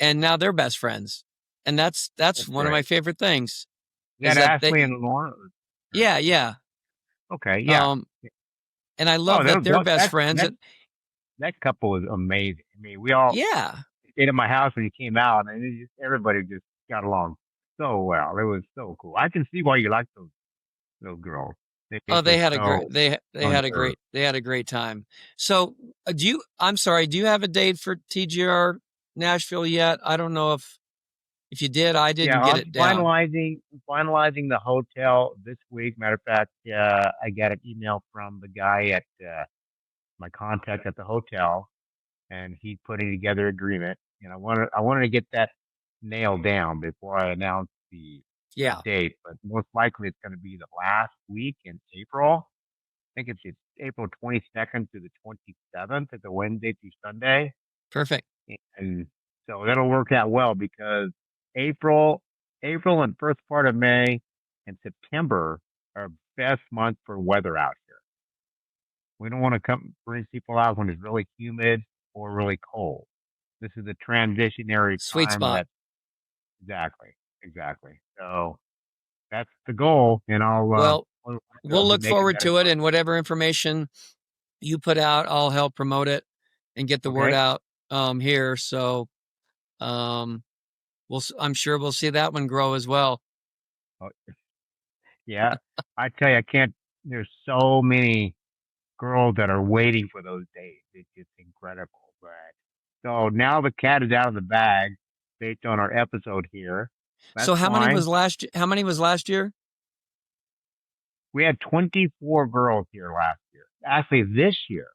A: and now they're best friends. And that's
B: That's
A: one of my
B: great.
A: favorite things
B: Is
A: is
B: that
A: that
B: Ashley and Lauren?
A: yeah, yeah.
B: Okay, yeah.
A: Um, and I
B: Oh,
A: love that they're best
B: that
A: friends.
B: that
A: And
B: that couple is amazing. I mean, we all
A: yeah.
B: stayed at my house when you came out, and everybody just got along so well. It was so cool. I can see why you like those girls. They're
A: Oh,
B: just so
A: they
B: down
A: had
B: to earth.
A: a great time. So, I'm sorry, do you have a date for TGR Nashville yet? I don't know if you did. I
B: Yeah,
A: didn't get
B: I'm
A: it down.
B: finalizing the hotel this week. Matter of fact, I got an email from the guy at my contact at the hotel, and he's putting together an agreement. And I wanted to get that nailed down before I announce the
A: Yeah,
B: date. But most likely, it's going to be the last week in April. I think it's April 22nd to the 27th. It's a Wednesday through Sunday.
A: perfect.
B: And so that'll work out well because April, April and first part of May and September are best months for weather out here. We don't want to come bring people out when it's really humid or really cold. This is a transitionary
A: Sweet
B: time
A: spot.
B: that exactly, exactly. So that's the goal, and
A: Well,
B: I'll
A: we'll
B: be
A: look
B: making
A: forward
B: that
A: to it, and
B: announcement.
A: whatever information you put out, I'll help promote it and get the word
B: Okay.
A: out here. So, um, I'm sure we'll see that one grow as well.
B: Oh, yeah, I tell you, I can't. There's so many girls that are waiting for those days. It's just incredible. But so now the cat is out of the bag based on our episode here. That's
A: So,
B: fine.
A: how many was last year?
B: We had 24 girls here last year. Actually, this year.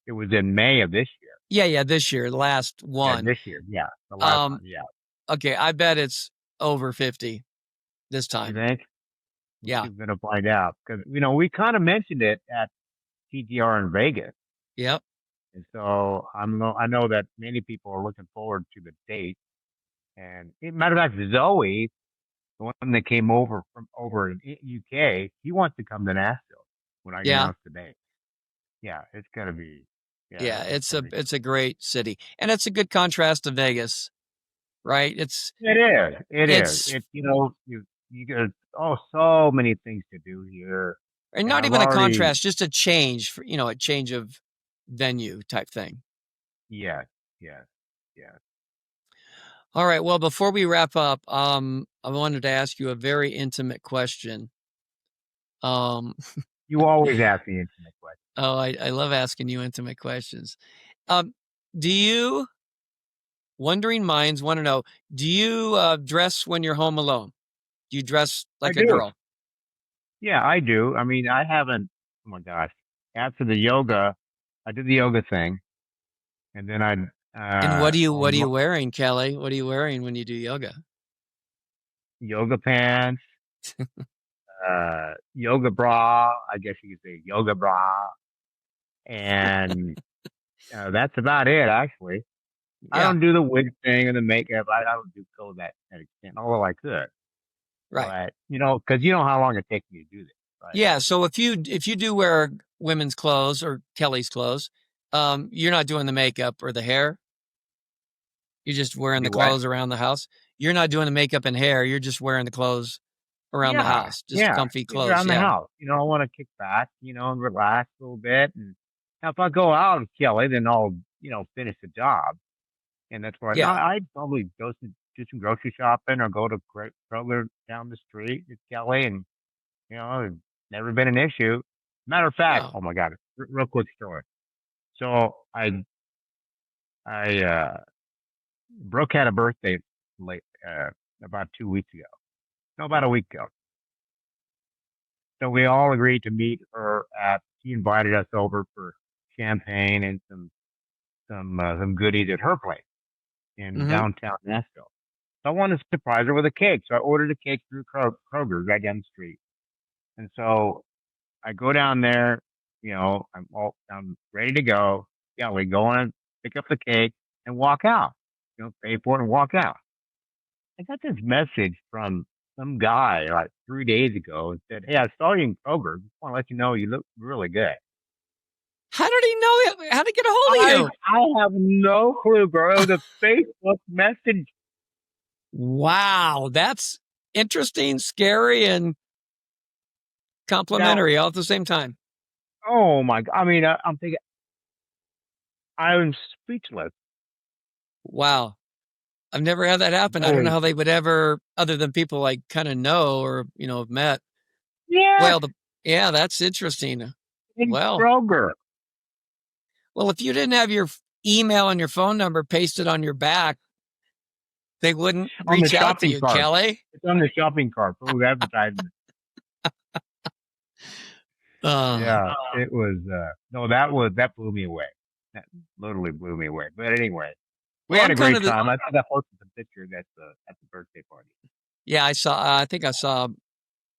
B: It was in May of this year.
A: Yeah, yeah, this year, the last
B: Yeah,
A: one.
B: this year. Yeah, the last one.
A: Um,
B: Yeah.
A: okay, I bet it's over 50 this
B: You
A: time.
B: think?
A: Yeah.
B: We're going to find out because, we kind of mentioned it at TGR in Vegas.
A: Yep.
B: And so I know that many people are looking forward to the date. And matter of fact, Zoe, the one that came over from over in UK, he wants to come to Nashville when I
A: Yeah.
B: announced the date. Yeah, it's gonna be. Yeah,
A: Yeah,
B: it's gonna be.
A: it's a great city. And it's a good contrast to Vegas, right?
B: It is. It is.
A: It's
B: It you get so many things to do here,
A: and
B: and
A: not
B: I've
A: even a
B: already
A: contrast, just a change for, a change of venue type thing.
B: yes, yes, yes.
A: All right. Well, before we wrap up, I wanted to ask you a very intimate question. Um,
B: You always ask the intimate question.
A: oh, I love asking you intimate questions. Um, do you, wondering minds want to know, do you dress when you're home alone? Do you dress
B: I
A: like a
B: do.
A: girl?
B: Yeah, I do. I mean, I haven't. Oh my gosh! After the yoga, I did the yoga thing, and then
A: And
B: I'll
A: what are you wearing, Kelly? What are you wearing when you do yoga?
B: yoga pants, yoga bra. I guess you could say yoga bra, and that's about it. Actually, I
A: Yeah,
B: don't do the wig thing and the makeup. I don't do go that extent, although I could.
A: right.
B: But because you know how long it takes me to do this, right?
A: Yeah, so if you do wear women's clothes or Kelly's clothes, you're not doing the makeup or the hair. You're just wearing the
B: Do what?
A: clothes around the house. You're not doing the makeup and hair. You're just wearing the clothes around the
B: Yeah,
A: house. Just
B: yeah.
A: comfy
B: Just
A: clothes.
B: around the
A: Yeah.
B: house. I want to kick back, and relax a little bit. And now if I go out with Kelly, then I'll, finish the job. And that's where
A: Yeah.
B: I'd probably go do some grocery shopping or go to Kroger down the street with Kelly. And, it's never been an issue. Matter of fact,
A: Oh,
B: oh my God, real quick story. So I Brooke had a birthday late, about 2 weeks ago. No, about a week ago. So we all agreed to meet her at. She invited us over for champagne and some goodies at her place in
A: Mm-hmm.
B: downtown Nashville. So I wanted to surprise her with a cake. So I ordered a cake through Kroger right down the street. And so I go down there, I'm ready to go. Yeah, we go in, pick up the cake and walk out. Pay for it and walk out. I got this message from some guy like 3 days ago and said, "Hey, I saw you in Kroger. Just want to let you know you look really good."
A: How did he know it? How did he get a hold of
B: I
A: you?
B: I have no clue, bro. It was a Facebook message.
A: Wow, that's interesting, scary, and
B: Now,
A: complimentary all at the same time.
B: oh my God. I mean, I'm thinking, I'm speechless.
A: Wow. I've never had that happen. I don't know
B: Holy,
A: how they would ever, other than people like kind of know or, have met.
B: yes,
A: Well, yeah, that's interesting.
B: in
A: Well,
B: Kroger
A: if you didn't have your email and your phone number pasted on your back, they wouldn't
B: on the
A: reach out to
B: shopping
A: you,
B: cart.
A: Kelly.
B: It's on the shopping cart full of advertisements.
A: Uh,
B: Yeah, it was. No, that blew me away. That literally blew me away. But anyway, we
A: well,
B: had
A: I'm
B: a
A: kind
B: great
A: of the,
B: time. I think I posted some pictures at the birthday party.
A: yeah, I think I saw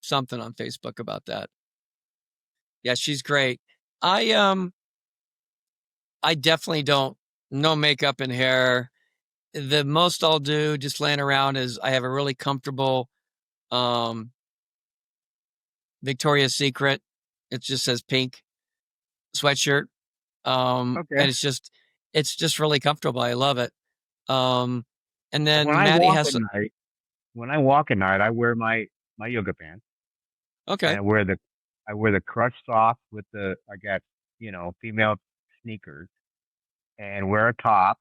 A: something on Facebook about that. Yeah, she's great. I, um, I definitely don't, no makeup and hair. The most I'll do just laying around is I have a really comfortable, um, Victoria's Secret. It just says pink sweatshirt.
B: Okay.
A: And it's just really comfortable. I love it. Um, and
B: Well,
A: then Maddie has,
B: when I walk at night, I wear my yoga pants and
A: okay.
B: I wear the crushed socks with I got female sneakers and wear a top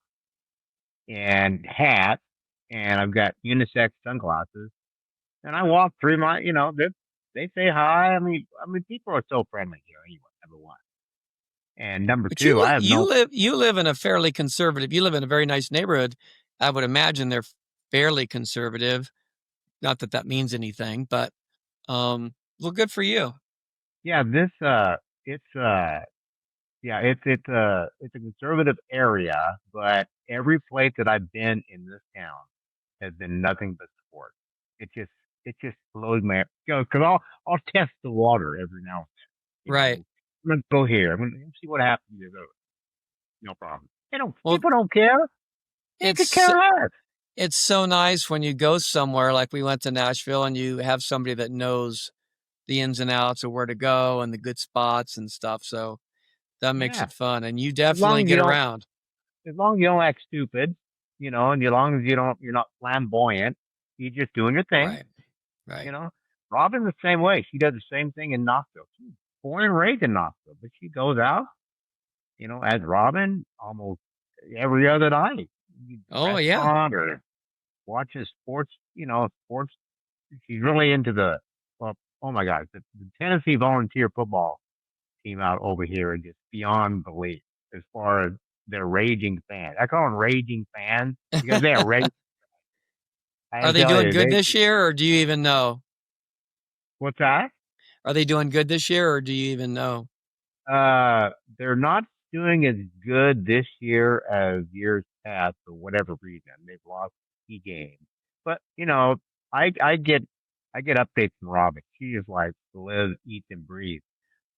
B: and hat and I've got unisex sunglasses and I walk through they say hi. I mean, people are so friendly here anyway. Number one, and number
A: But
B: two, I have no.
A: you live in a fairly conservative, you live in a very nice neighborhood. I would imagine they're fairly conservative. Not that that means anything, but, well, good for you.
B: Yeah, it's it's a conservative area, but every place that I've been in this town has been nothing but support. It just it just blows my because I'll test the water every now and then.
A: Right.
B: I'm gonna go here. I'm gonna see what happens. No problem.
A: Well,
B: People don't care. They could
A: it's
B: care less.
A: it's so nice when you go somewhere like we went to Nashville and you have somebody that knows the ins and outs of where to go and the good spots and stuff. So that makes
B: Yeah,
A: it fun. And you
B: as long
A: definitely
B: as you
A: get
B: don't,
A: around.
B: as long as you don't act stupid, and as long as you're not flamboyant, you're just doing your thing.
A: Right. Right.
B: You know, Robin's the same way. She does the same thing in Knoxville. She's born and raised in Knoxville, but she goes out, as Robin almost every other night,
A: Oh, yeah.
B: restaurant or watches sports. Sports. She's really into well, oh my God, the Tennessee Volunteer football team out over here are just beyond belief as far as their raging fans. I call them raging fans because they are raging. I
A: Are they
B: tell
A: doing
B: you,
A: good this year or do you even know?
B: what's that?
A: Are they doing good this year or do you even know?
B: They're not doing as good this year as years past for whatever reason. They've lost key games, but I get updates from Robin. She is like lives, eats, and breathes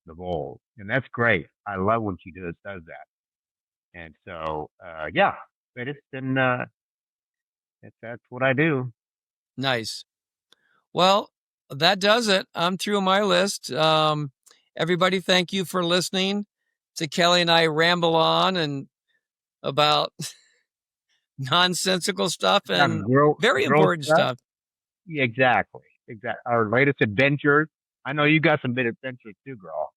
B: the Bulls, and that's great. I love when she does that. And so, yeah, but it's been that's what I do.
A: Nice. Well, that does it. I'm through my list. Everybody, thank you for listening to Kelly and I ramble on and about nonsensical stuff
B: Yeah,
A: and very
B: girl
A: important
B: stuff.
A: stuff.
B: Yeah, exactly, exactly. Our latest adventures. I know you got some big adventures too, girl.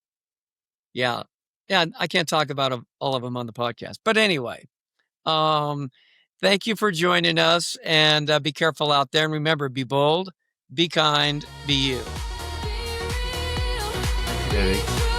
A: Yeah. Yeah. I can't talk about all of them on the podcast. But anyway, um, thank you for joining us and be careful out there. And remember, be bold, be kind, be you.
B: Thank you, Dave.